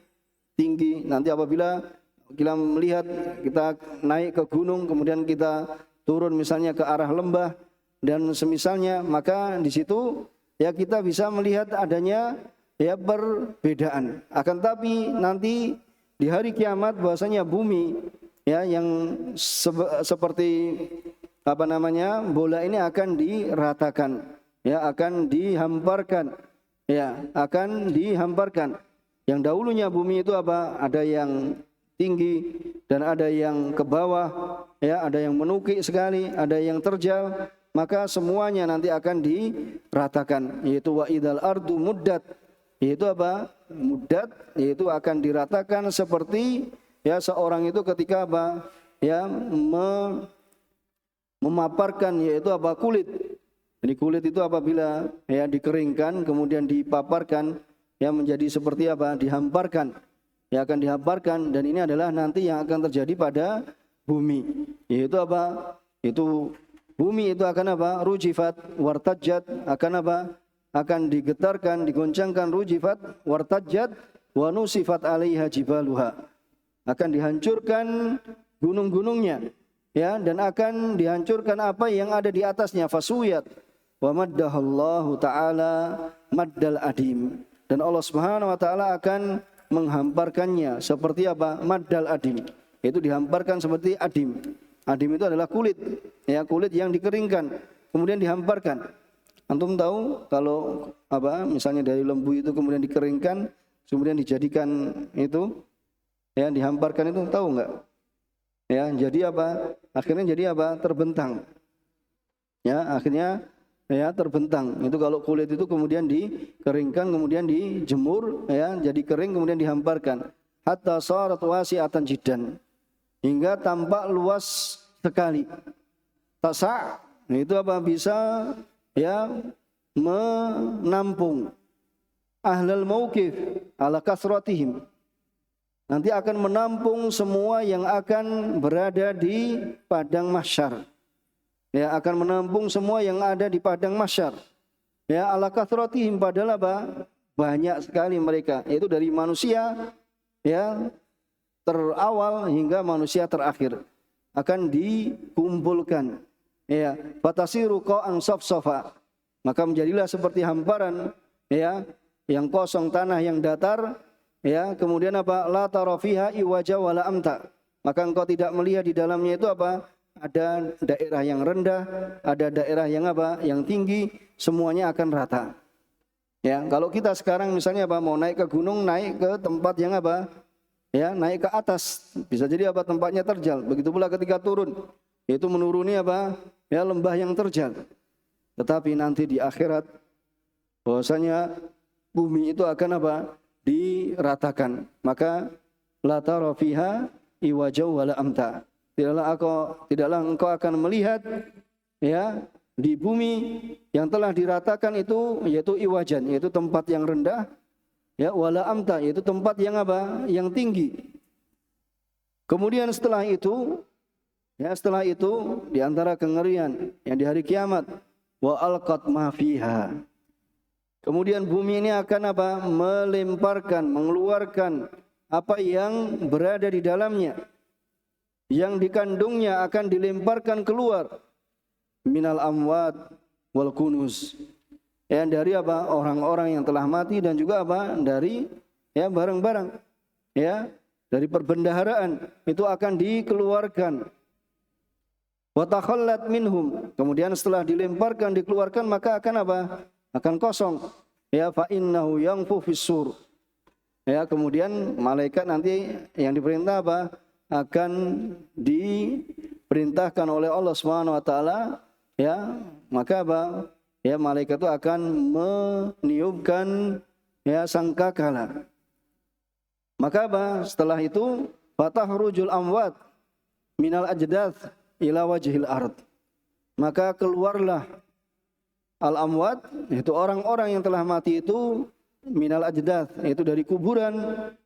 tinggi. Nanti apabila kita melihat, kita naik ke gunung, kemudian kita turun misalnya ke arah lembah dan semisalnya, maka di situ ya kita bisa melihat adanya ya perbedaan. Akan tapi nanti di hari kiamat bahwasanya bumi ya yang seperti apa namanya bola ini akan diratakan, ya akan dihamparkan, ya akan dihamparkan. Yang dahulunya bumi itu apa? Ada yang tinggi dan ada yang ke bawah, ya ada yang menukik sekali, ada yang terjal. Maka semuanya nanti akan diratakan, yaitu wa idzal ardu muddat, yaitu apa? Muddat, yaitu akan diratakan seperti ya seorang itu ketika apa? Ya memaparkan, yaitu apa? Kulit. Jadi kulit itu apabila ya dikeringkan kemudian dipaparkan ya menjadi seperti apa? Dihamparkan. Ya akan dihamparkan, dan ini adalah nanti yang akan terjadi pada bumi. Yaitu apa? Itu bumi itu akan apa? Rujifat wartajat, akan apa? Akan digetarkan, digoncangkan, rujifat wartajat wa nusifat 'alaiha jibaluha. Akan dihancurkan gunung-gunungnya, ya, dan akan dihancurkan apa yang ada di atasnya, fasuyat wa maddahallahu taala maddal adim. Dan Allah Subhanahu wa taala akan menghamparkannya seperti apa? Maddal adim. Itu dihamparkan seperti adim. Adim itu adalah kulit, ya kulit yang dikeringkan, kemudian dihamparkan. Antum tahu kalau apa? Misalnya dari lembu itu kemudian dikeringkan, kemudian dijadikan itu, ya dihamparkan itu, tahu enggak? Ya jadi apa? Akhirnya jadi apa? Terbentang. Ya akhirnya ya terbentang. Itu kalau kulit itu kemudian dikeringkan, kemudian dijemur, ya jadi kering, kemudian dihamparkan. Hatta sarat wasi'atan jiddan. Hingga tampak luas sekali. Tasa' itu apa? Bisa ya menampung ahlal mauqif ala kasratihim. Nanti akan menampung semua yang akan berada di padang mahsyar. Ya akan menampung semua yang ada di padang mahsyar. Ya ala kasratihim, padahal apa? Banyak sekali mereka, yaitu dari manusia ya terawal hingga manusia terakhir akan dikumpulkan, ya fatasiru qa'an safsafa, maka menjadilah seperti hamparan ya yang kosong, tanah yang datar, ya kemudian apa? La tara fiha iwaja wala amta, maka engkau tidak melihat di dalamnya itu apa? ada daerah yang rendah, ada daerah yang apa? Yang tinggi, semuanya akan rata. Ya, kalau kita sekarang misalnya apa? Mau naik ke gunung, naik ke tempat yang apa? Ya, naik ke atas. Bisa jadi apa? Tempatnya terjal. Begitu pula ketika turun, itu menuruni apa? Ya, lembah yang terjal. Tetapi nanti di akhirat bahwasanya bumi itu akan apa? Diratakan. Maka la tara fiha iwaja wala amta. Tidaklah engkau akan melihat ya di bumi yang telah diratakan itu yaitu iwajan, yaitu tempat yang rendah, ya wala amta, yaitu tempat yang apa? Yang tinggi. Kemudian setelah itu di antara kengerian yang di hari kiamat, wa alqat ma fiha. Kemudian bumi ini akan apa? Melemparkan, mengeluarkan apa yang berada di dalamnya. Yang dikandungnya akan dilemparkan keluar. Minal amwat wal kunuz. Ya, dari apa? Orang-orang yang telah mati dan juga apa? Dari ya barang-barang. Ya, dari perbendaharaan itu akan dikeluarkan. Wa takhallat minhum. Kemudian setelah dilemparkan, dikeluarkan, maka akan apa? Akan kosong. Ya, fa innahu yanfu fis-sur. Ya, kemudian malaikat nanti yang diperintah apa? Akan diperintahkan oleh Allah Subhanahu wa taala, ya, maka apa? Ya, malaikat itu akan meniupkan ya sangkakala. Maka apa? Setelah itu fatahrujul amwat minal ajdath ila wajhil ard. Maka keluarlah al-amwat, itu orang-orang yang telah mati itu minal ajdath, yaitu dari kuburan,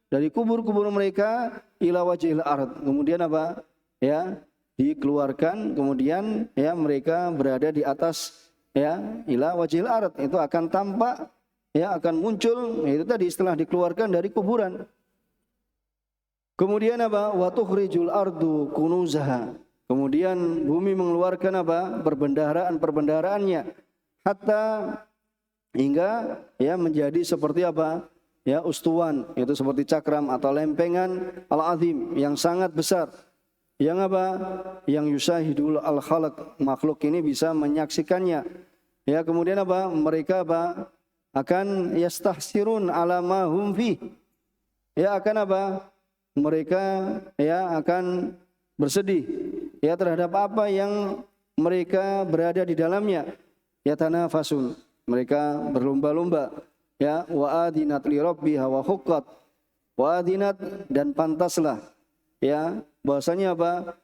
dari kubur-kubur mereka ila wajhil ard. Kemudian apa? Ya, dikeluarkan, kemudian ya mereka berada di atas ya ila wajhil ard. Itu akan tampak, ya akan muncul, itu tadi setelah dikeluarkan dari kuburan. Kemudian apa? Wa tukhrijul ardu kunuzaha. Kemudian bumi mengeluarkan apa? Perbendaharaan-perbendaharannya, hatta hingga ya menjadi seperti apa? Ya, ustuwan, itu seperti cakram atau lempengan al-azim yang sangat besar. Yang apa? Yang yusahidul al-khalaq, makhluk ini bisa menyaksikannya. Ya, kemudian apa? Mereka apa? Akan yastahsirun ala ma hum fi. Ya, akan apa? Mereka ya akan bersedih ya terhadap apa yang mereka berada di dalamnya. Ya tanafasun, mereka berlomba-lomba. Ya, wa adinat li rabbiha wa huqqat. Wa adinat, dan pantaslah ya bahwasanya apa?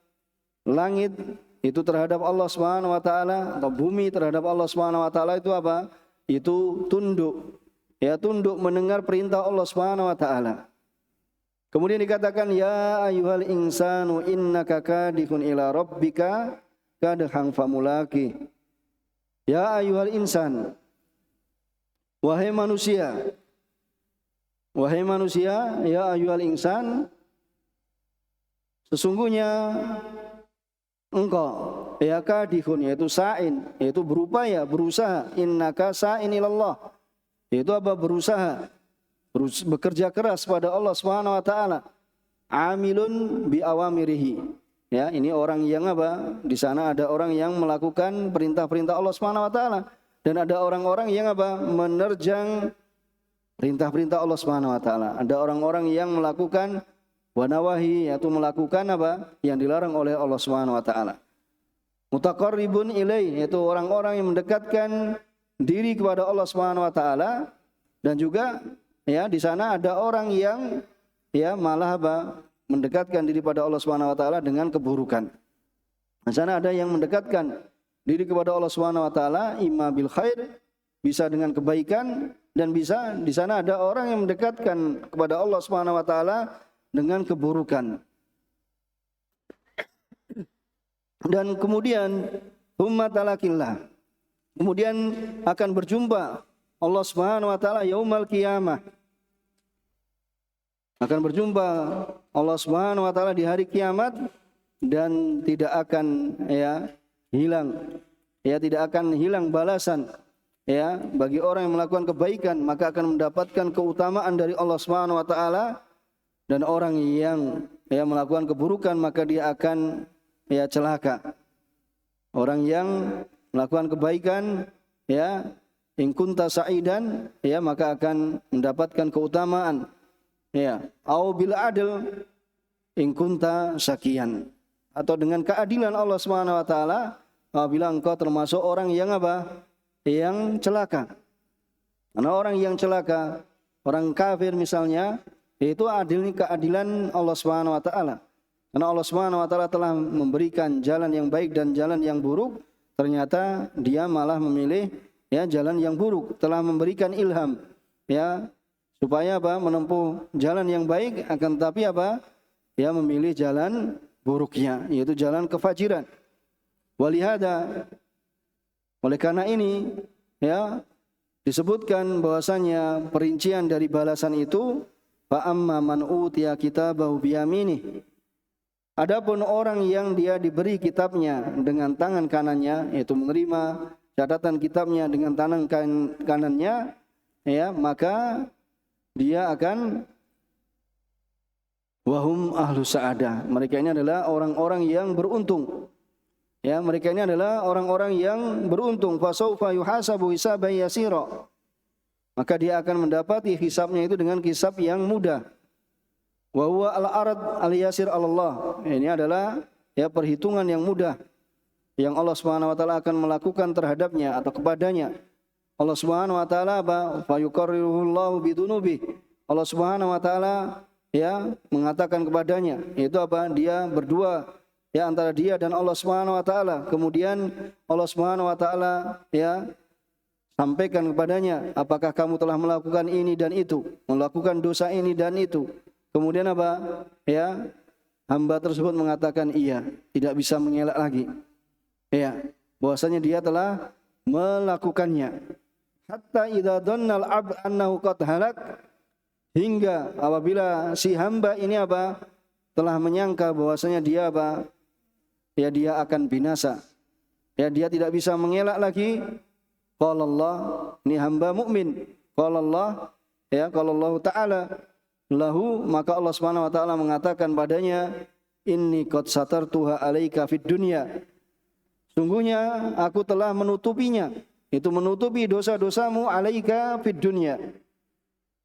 Langit itu terhadap Allah Subhanahu wa taala, atau bumi terhadap Allah Subhanahu wa taala itu apa? Itu tunduk. Ya, tunduk mendengar perintah Allah Subhanahu wa taala. Kemudian dikatakan ya ayyuhal insanu innaka kadihun ila rabbika kadhan famulaki. Ya ayyuhal insan, wahai manusia, ya ayyuhal insan, sesungguhnya engkau ya kadihun, yaitu sa'in, yaitu berupaya, berusaha, innaka sa'in ilallah, yaitu apa? Berusaha, bekerja keras pada Allah Subhanahu wa taala. Amilun bi awamirihi. Ya, ini orang yang apa? Di sana ada orang yang melakukan perintah-perintah Allah Subhanahu wa taala, dan ada orang-orang yang apa? Menerjang perintah-perintah Allah Subhanahu wa taala. Ada orang-orang yang melakukan wanawahi, yaitu melakukan apa? Yang dilarang oleh Allah Subhanahu wa taala. Mutaqarribun ilaih, yaitu orang-orang yang mendekatkan diri kepada Allah Subhanahu wa taala, dan juga ya di sana ada orang yang ya malah apa? Mendekatkan diri pada Allah Subhanahu wa taala dengan keburukan. Di sana ada yang mendekatkan diri kepada Allah Subhanahu wa taala imma bil khair, bisa dengan kebaikan, dan bisa di sana ada orang yang mendekatkan kepada Allah Subhanahu wa taala dengan keburukan. Dan kemudian ummat talakillah, kemudian akan berjumpa Allah Subhanahu wa taala yaumal qiyamah. Akan berjumpa Allah Subhanahu wa taala di hari kiamat, dan tidak akan ya hilang, ya tidak akan hilang balasan ya bagi orang yang melakukan kebaikan, maka akan mendapatkan keutamaan dari Allah Subhanahu wa taala, dan orang yang ya melakukan keburukan maka dia akan ya celaka. Orang yang melakukan kebaikan, ya, in kunta sa'idan, ya, maka akan mendapatkan keutamaan. Ya, au bil adl in kunta syakiyan. Atau dengan keadilan Allah Subhanahu wa taala apabila engkau termasuk orang yang apa? Yang celaka. Karena orang yang celaka, orang kafir misalnya, itu keadilan Allah Subhanahu wa taala. Karena Allah Subhanahu wa taala telah memberikan jalan yang baik dan jalan yang buruk, ternyata dia malah memilih ya jalan yang buruk, telah memberikan ilham ya supaya apa? Menempuh jalan yang baik, akan tetapi apa? Ya memilih jalan buruknya, yaitu jalan kefajiran. Walihada, oleh karena ini ya disebutkan bahwasanya perincian dari balasan itu fa amma man utiya kitabahu biyaminih. Adapun orang yang dia diberi kitabnya dengan tangan kanannya, yaitu menerima catatan kitabnya dengan tangan kanannya, ya, maka dia akan wahum ahlu sa'adah. Mereka ini adalah orang-orang yang beruntung. Ya, mereka ini adalah orang-orang yang beruntung. Fasaufa yuhasabu hisaban yasira. Maka dia akan mendapati hisabnya itu dengan hisab yang mudah. Wa huwa al-arad al-yasir Allah. Ini adalah ya perhitungan yang mudah yang Allah Subhanahu wa taala akan melakukan terhadapnya atau kepadanya. Allah Subhanahu wa taala fa yuqarriruhullahu bidunubi. Allah Subhanahu wa taala ya mengatakan kepadanya, yaitu apa? Dia berdua ya antara dia dan Allah Subhanahu wa taala. Kemudian Allah Subhanahu wa taala ya sampaikan kepadanya, apakah kamu telah melakukan ini dan itu, melakukan dosa ini dan itu. Kemudian apa? Ya, hamba tersebut mengatakan iya, tidak bisa mengelak lagi. Ya, bahwasanya dia telah melakukannya. Hatta idza dhannal 'abd annahu qad halak, hingga apabila si hamba ini apa? Telah menyangka bahwasanya dia apa? Ya dia akan binasa. Ya dia tidak bisa mengelak lagi. Qala Allah, ini hamba mukmin. Qala Allah, ya qala Allah taala lahu, maka Allah Subhanahu wa taala mengatakan padanya, inni qad satartuha alaika fid dunya. Sungguhnya aku telah menutupinya, itu menutupi dosa-dosamu alaika fid dunya.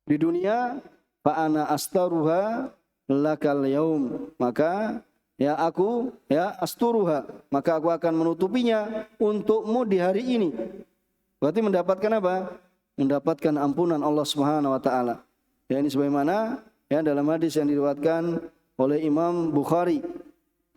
Di dunia, fa ana astaruha lakal yaum, maka ya aku ya asturuha, maka aku akan menutupinya untukmu di hari ini. Berarti mendapatkan apa? Mendapatkan ampunan Allah Subhanahu wa taala. Ya, ini sebagaimana ya dalam hadis yang diriwayatkan oleh Imam Bukhari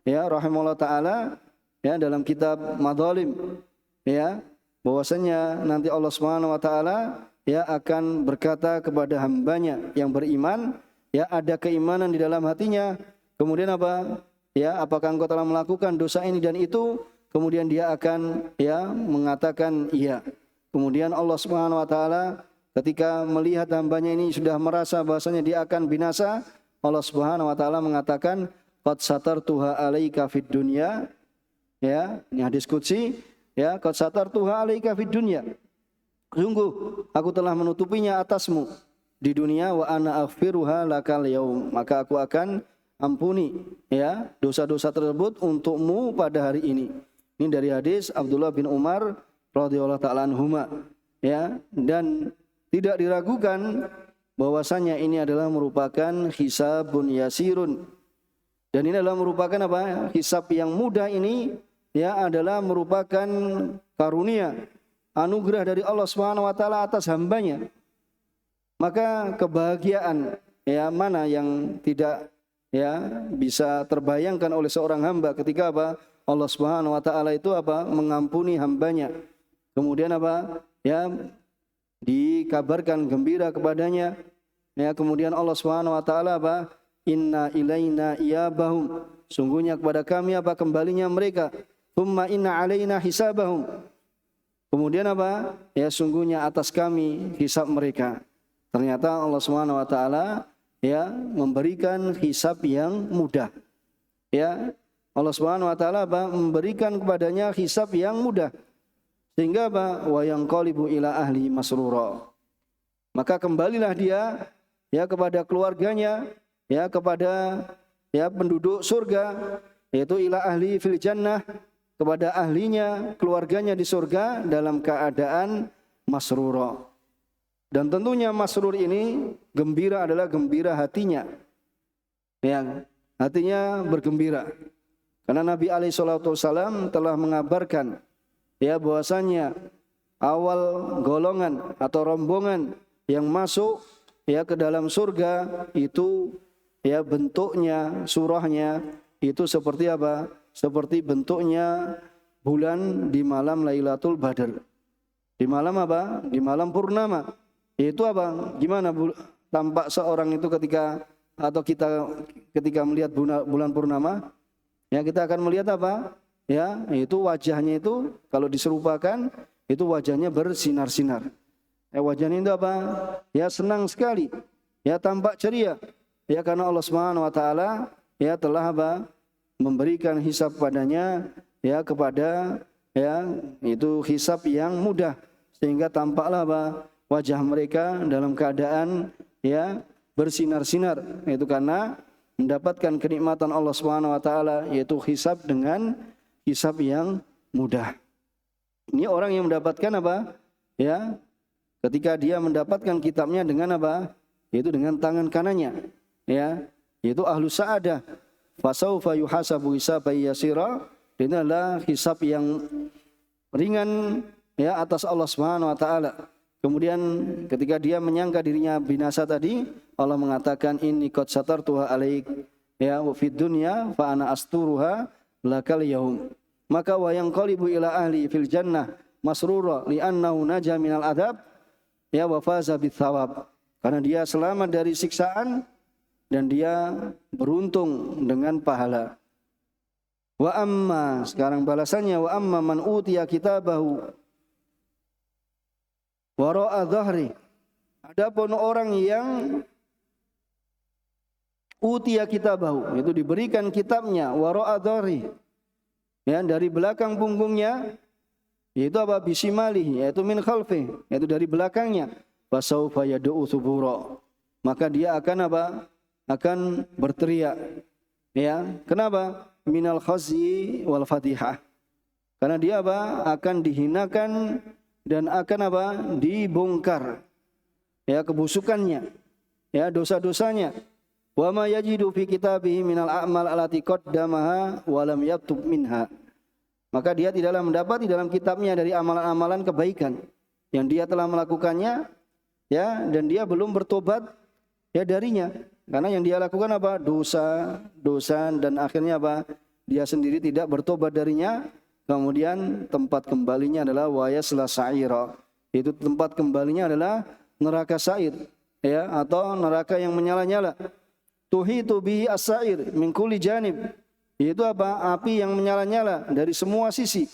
ya rahimahullah taala ya dalam kitab Madzalim ya bahwasanya nanti Allah Subhanahu wa taala ya akan berkata kepada hambanya yang beriman, ya ada keimanan di dalam hatinya, kemudian apa? Ya, apakah engkau telah melakukan dosa ini dan itu? Kemudian dia akan ya mengatakan iya. Kemudian Allah Subhanahu wa taala ketika melihat hambanya ini sudah merasa bahwasanya dia akan binasa, Allah Subhanahu wa taala mengatakan qad satartuha alaika fid dunya. Ya, ini hadis qudsi, ya, qad satartuha alaika fid dunya. Sungguh aku telah menutupinya atasmu di dunia, wa ana aghfiruha lakal yaum, maka aku akan ampuni ya dosa-dosa tersebut untukmu pada hari ini. Ini dari hadis Abdullah bin Umar radhiyallahu taala anhuma ya, dan tidak diragukan bahwasanya ini adalah merupakan hisabun yasirun, dan ini adalah merupakan apa? Hisab yang mudah ini ya adalah merupakan karunia, anugerah dari Allah Subhanahu wa taala atas hambanya. Maka kebahagiaan ya mana yang tidak ya bisa terbayangkan oleh seorang hamba ketika apa? Allah Subhanahu wa taala itu apa? Mengampuni hambanya. Kemudian apa? Ya dikabarkan gembira kepadanya. Ya, kemudian Allah Subhanahu wa taala apa? Inna ilaina iyabahum. Sungguhnya kepada kami apa kembalinya mereka. Tsumma inna alaina hisabahum. Kemudian apa? Ya sungguhnya atas kami hisab mereka. Ternyata Allah Subhanahu wa taala ya memberikan hisab yang mudah. Ya, Allah Subhanahu wa taala memberikan kepadanya hisab yang mudah. Sehingga apa? Wa yanqalibu ila ahli masrura. Maka kembalilah dia ya kepada keluarganya, ya kepada ya penduduk surga yaitu ila ahli fil jannah, kepada ahlinya, keluarganya di surga dalam keadaan masrura. Dan tentunya masrur ini gembira adalah gembira hatinya. Ya, hatinya bergembira. Karena Nabi alaihi salatu wasallam telah mengabarkan ya bahwasanya awal golongan atau rombongan yang masuk ya ke dalam surga itu ya bentuknya, surahnya itu seperti apa? Seperti bentuknya bulan di malam Lailatul Badar. Di malam apa? Di malam purnama. Itu apa? Gimana tampak seorang itu ketika atau kita ketika melihat bulan purnama? Ya, kita akan melihat apa? Ya, itu wajahnya itu kalau diserupakan itu wajahnya bersinar-sinar. Ya, wajahnya itu apa? Ya, senang sekali. Ya, tampak ceria. Ya, karena Allah Subhanahu wa taala ya telah apa? Memberikan hisab padanya ya kepada ya itu hisab yang mudah sehingga tampaklah apa wajah mereka dalam keadaan ya bersinar-sinar, itu karena mendapatkan kenikmatan Allah Subhanahu wa taala yaitu hisab dengan hisab yang mudah. Ini orang yang mendapatkan apa ya ketika dia mendapatkan kitabnya dengan apa, yaitu dengan tangan kanannya ya, yaitu ahlu sa'adah. Fasaufa yuhasabu hisaban yasira. Ini adalah hisab yang ringan ya atas Allah Subhanahu wa taala. Kemudian ketika dia menyangka dirinya binasa tadi, Allah mengatakan inni qad satartuha alaik ya wa fid dunya fa ana asturuha lakal yaum. Maka wa yanqalibu ila ahli fil jannah masrura li'annahu naja minal adab ya wa faza bits thawab. Karena dia selamat dari siksaan dan dia beruntung dengan pahala. Wa amma, sekarang balasannya, wa amma man utiya kitabahu wara'a dhahri. Adapun orang yang utiya kitabahu, itu diberikan kitabnya wara'a dhahri, ya dari belakang punggungnya, yaitu apa? Bisimalihi, yaitu min khalfi, yaitu dari belakangnya. Fasaufa yad'u thubura. Maka dia akan apa? Akan berteriak. Ya, kenapa? Minal khazyi wal fatihah. Karena dia apa? Akan dihinakan dan akan apa? Dibongkar. Ya, kebusukannya. Ya, dosa-dosanya. Wa ma yajidu fi kitabihi minal a'mal allati qaddamaha wa lam yaktub minha. Maka dia tidaklah mendapat di dalam kitabnya dari amalan-amalan kebaikan yang dia telah melakukannya ya, dan dia belum bertobat ya darinya. Karena yang dia lakukan apa? Dosa, dan akhirnya apa? Dia sendiri tidak bertobat darinya. Kemudian tempat kembalinya adalah wayasla sa'ira. Itu tempat kembalinya adalah neraka sa'ir, ya, atau neraka yang menyala-nyala. Tuhitu bihi as-sa'ir min kulli janib. Itu apa? Api yang menyala-nyala dari semua sisi.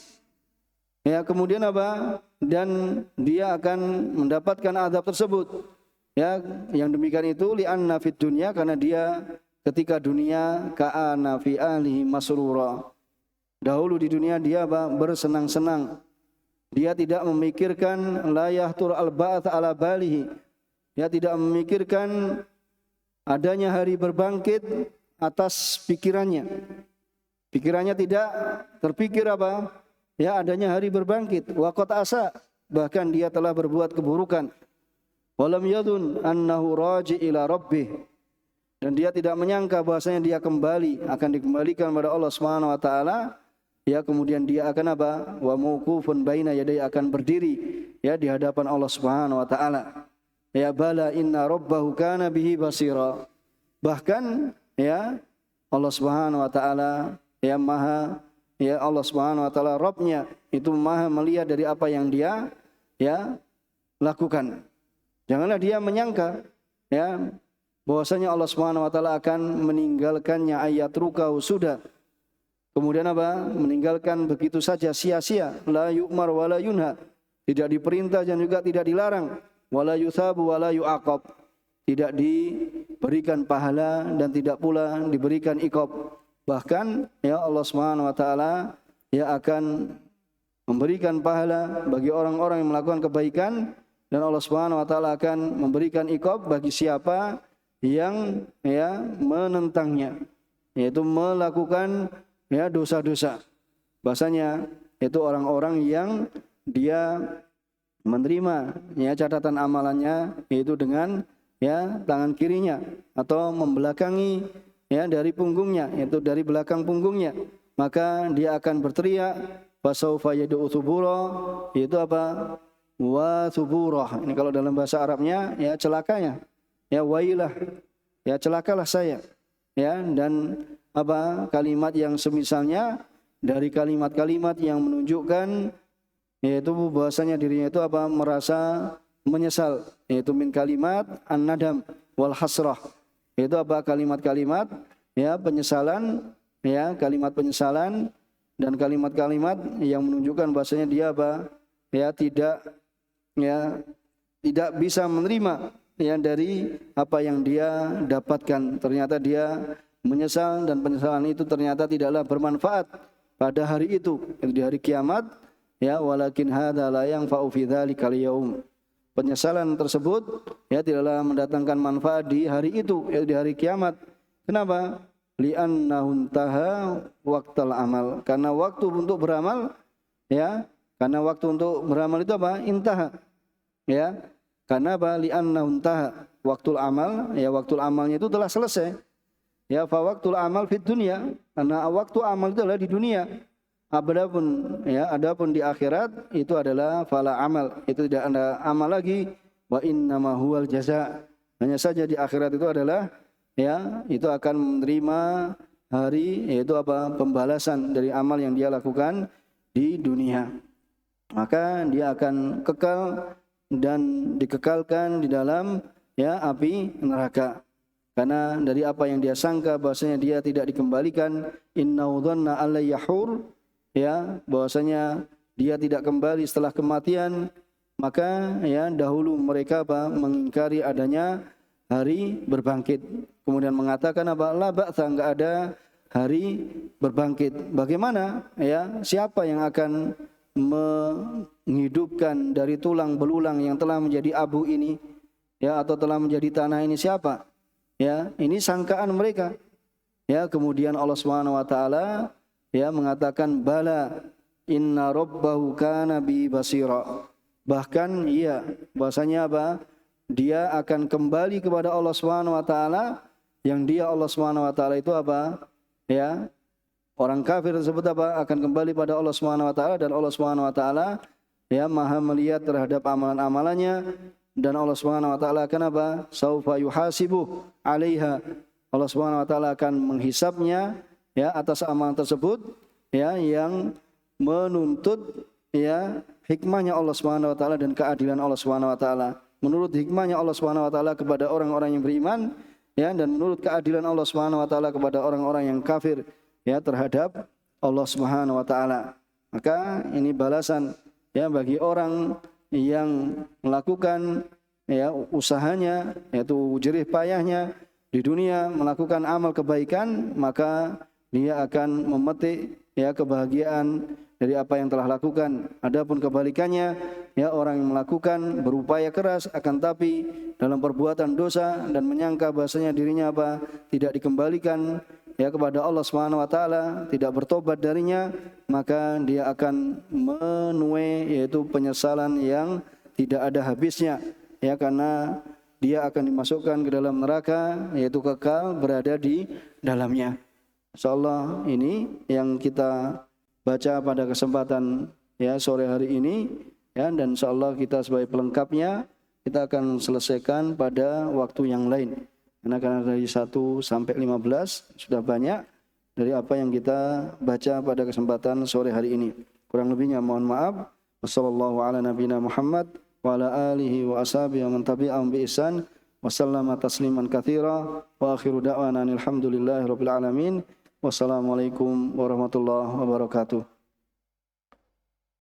Ya, kemudian apa? Dan dia akan mendapatkan azab tersebut. Ya, yang demikian itu li'anna fid dunya, karena dia ketika dunia ka'ana fi ahlihi masrura. Dahulu di dunia dia bersenang-senang. Dia tidak memikirkan la yahtur al-ba'ats ala balihi. Dia tidak memikirkan adanya hari berbangkit atas pikirannya. Pikirannya tidak terpikir apa? Ya, adanya hari berbangkit. Wa qad asa, bahkan dia telah berbuat keburukan. Walam yadun annahu raji ila rabbih, dan dia tidak menyangka bahwasanya dia akan dikembalikan kepada Allah Subhanahu wa taala. Ya, kemudian dia akan apa? Wa mauqufun baina yaday, akan berdiri ya di hadapan Allah Subhanahu wa taala. Ya bala inna rabbahu kana bihi basira. Bahkan ya Allah Subhanahu wa taala ya Allah Subhanahu wa taala Rabbnya itu maha melihat dari apa yang dia ya lakukan. Janganlah dia menyangka ya bahwasanya Allah Subhanahu wa taala akan meninggalkannya, ayat rukau sudah. Kemudian apa? Meninggalkan begitu saja sia-sia, la yu'mar wa la yunha. Tidak diperintah dan juga tidak dilarang, wala yuthabu wa la yu'aqab. Tidak diberikan pahala dan tidak pula diberikan iqab. Bahkan ya Allah Subhanahu wa taala ya akan memberikan pahala bagi orang-orang yang melakukan kebaikan, dan Allah Subhanahu wa taala akan memberikan iqab bagi siapa yang ya menentangnya, yaitu melakukan ya dosa-dosa. Bahasanya itu orang-orang yang dia menerima ya catatan amalannya yaitu dengan ya tangan kirinya atau membelakangi ya dari punggungnya, yaitu dari belakang punggungnya, maka dia akan berteriak fasaufa yad'u thubura, yaitu apa? Wa thuburah. Ini kalau dalam bahasa Arabnya ya celakanya. Ya wailah. Ya celakalah saya. Ya, dan apa? Kalimat yang semisalnya dari kalimat-kalimat yang menunjukkan yaitu bahwasanya dirinya itu apa? Merasa menyesal, yaitu min kalimat an-nadam wal hasrah. Itu apa? Kalimat-kalimat ya penyesalan, ya kalimat penyesalan dan kalimat-kalimat yang menunjukkan bahasanya dia apa? Ya tidak bisa menerima ya dari apa yang dia dapatkan. Ternyata dia menyesal dan penyesalan itu ternyata tidaklah bermanfaat pada hari itu, di hari kiamat. Ya walakin hadza la yanfa'u fi dzalikal yaum. Penyesalan tersebut ya tidaklah mendatangkan manfaat di hari itu, ya, di hari kiamat. Kenapa? Li'annahu intaha waqtal amal. Karena waktu untuk beramal ya, karena waktu untuk beramal itu apa? Intaha. Ya. Karena apa? Li'annahu intaha waqtul amal, ya waktu amalnya itu telah selesai. Ya fa waqtul amal fid dunya. Karena waktu amal itu adalah di dunia. Adapun di akhirat itu adalah fala amal, itu tidak ada amal lagi. Wa innama huwal jaza. Hanya saja di akhirat itu adalah ya itu akan menerima hari yaitu apa? Pembalasan dari amal yang dia lakukan di dunia. Maka dia akan kekal dan dikekalkan di dalam ya api neraka. Karena dari apa yang dia sangka bahwasanya dia tidak dikembalikan, innahu dhanna alla yahur, ya bahwasanya dia tidak kembali setelah kematian, maka ya dahulu mereka apa mengingkari adanya hari berbangkit, kemudian mengatakan apa la ba'tsa, enggak ada hari berbangkit. Bagaimana ya siapa yang akan menghidupkan dari tulang belulang yang telah menjadi abu ini ya atau telah menjadi tanah ini, siapa? Ya ini sangkaan mereka. Ya kemudian Allah Subhanahu wa taala ya mengatakan bala inna rabbahu kana bi basira. Bahkan iya bahasanya apa? Dia akan kembali kepada Allah Subhanahu wa taala, yang dia Allah Subhanahu wa taala itu apa? Ya. Orang kafir tersebut apa? Akan kembali pada Allah Subhanahu wa taala, dan Allah Subhanahu wa taala ya Maha melihat terhadap amalan-amalannya, dan Allah Subhanahu wa taala akan apa? Saufa yuhasibu 'alaiha. Allah Subhanahu wa taala akan menghisabnya ya atas amalan tersebut ya yang menuntut ya hikmahnya Allah Subhanahu wa taala dan keadilan Allah Subhanahu wa taala. Menurut hikmahnya Allah Subhanahu wa taala kepada orang-orang yang beriman ya, dan menurut keadilan Allah Subhanahu wa taala kepada orang-orang yang kafir ya terhadap Allah Subhanahu wa taala. Maka ini balasan ya bagi orang yang melakukan ya usahanya, yaitu jerih payahnya di dunia melakukan amal kebaikan, maka dia akan memetik ya kebahagiaan dari apa yang telah lakukan. Adapun kebalikannya ya orang yang melakukan berupaya keras akan tapi dalam perbuatan dosa dan menyangka bahasanya dirinya apa tidak dikembalikan ya kepada Allah Subhanahu wa taala, tidak bertobat darinya, maka dia akan menuai yaitu penyesalan yang tidak ada habisnya ya, karena dia akan dimasukkan ke dalam neraka, yaitu kekal berada di dalamnya. Insyaallah ini yang kita baca pada kesempatan ya sore hari ini ya, dan insyaallah kita sebagai pelengkapnya kita akan selesaikan pada waktu yang lain. Karena dari 1 sampai 15 sudah banyak dari apa yang kita baca pada kesempatan sore hari ini. Kurang lebihnya mohon maaf. Wassallallahu ala nabiyina Muhammad wa ala alihi wa ashabihi wa man tabi'ahum bi ihsan wa sallama tasliman katsira wa akhiru da'wana alhamdulillahi rabbil alamin. Wassalamualaikum warahmatullahi wabarakatuh.